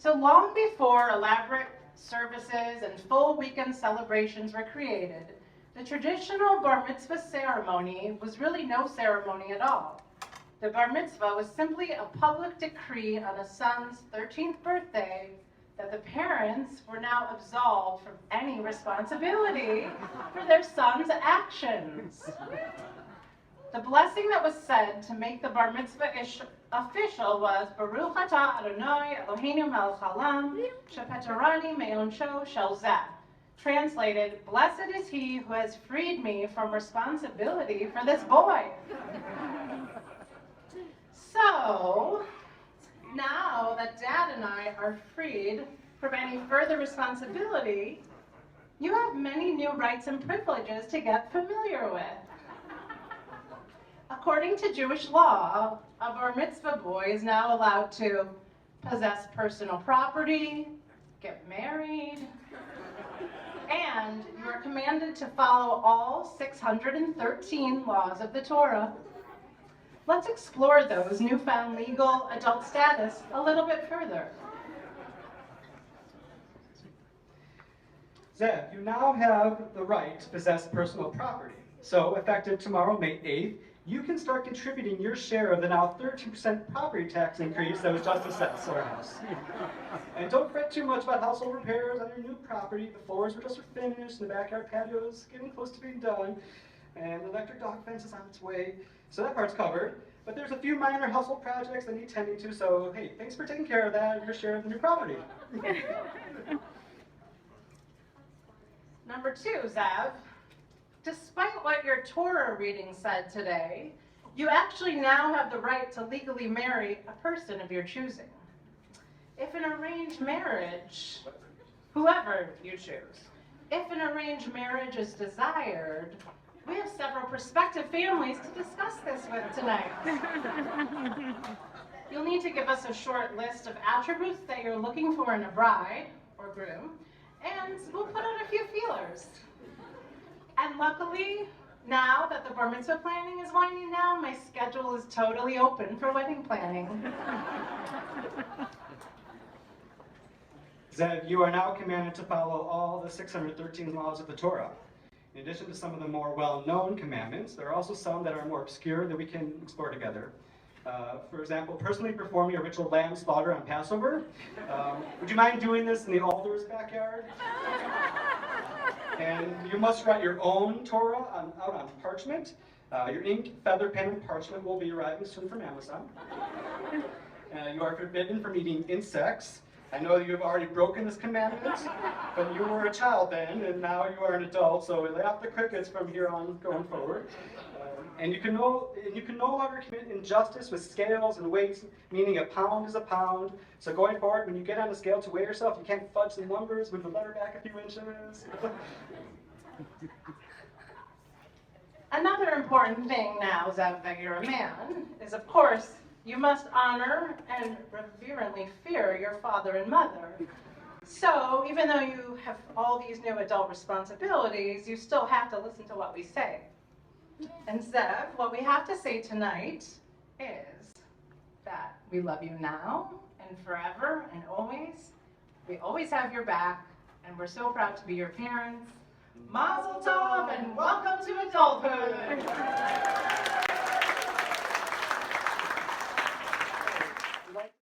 So long before elaborate services and full weekend celebrations were created, the traditional bar mitzvah ceremony was really no ceremony at all. The bar mitzvah was simply a public decree on a son's 13th birthday that the parents were now absolved from any responsibility for their son's actions. The blessing that was said to make the bar mitzvah official was Baruch atah Adonai Eloheinu melech haolam shepatarani me'onsho shel zeh. Translated, blessed is he who has freed me from responsibility for this boy. So, now that Dad and I are freed from any further responsibility, you have many new rights and privileges to get familiar with. According to Jewish law, a bar mitzvah boy is now allowed to possess personal property, get married, and you are commanded to follow all 613 laws of the Torah. Let's explore those newfound legal adult status a little bit further. Zev, you now have the right to possess personal property. So, effective tomorrow, May 8th, you can start contributing your share of the now 13% property tax increase that was just assessed to our house. And don't fret too much about household repairs on your new property. The floors were just finished, and the backyard patio is getting close to being done, and the electric dog fence is on its way. So that part's covered. But there's a few minor household projects that need tending to, so hey, thanks for taking care of that and your share of the new property. Number 2, Zev. Despite what your Torah reading said today, you actually now have the right to legally marry a person of your choosing. If an arranged marriage, whoever you choose, if an arranged marriage is desired, we have several prospective families to discuss this with tonight. You'll need to give us a short list of attributes that you're looking for in a bride or groom, and we'll put out a few feelers. And luckily, now that the bar mitzvah planning is winding down, my schedule is totally open for wedding planning. Zev, you are now commanded to follow all the 613 laws of the Torah. In addition to some of the more well-known commandments, there are also some that are more obscure that we can explore together. For example, personally performing a ritual lamb slaughter on Passover. Would you mind doing this in the altar's backyard? And you must write your own Torah out on parchment. Your ink, feather pen, and parchment will be arriving soon from Amazon. You are forbidden from eating insects. I know you have already broken this commandment, but you were a child then, and now you are an adult, so lay off the crickets from here on going forward. And you can no longer commit injustice with scales and weights, meaning a pound is a pound. So going forward, when you get on the scale to weigh yourself, you can't fudge the numbers, move the letter back a few inches. Another important thing now, Zev, that you're a man, is of course, you must honor and reverently fear your father and mother. So, even though you have all these new adult responsibilities, you still have to listen to what we say. And Zev, what we have to say tonight is that we love you now and forever and always. We always have your back, and we're so proud to be your parents. Mazel tov and welcome to adulthood!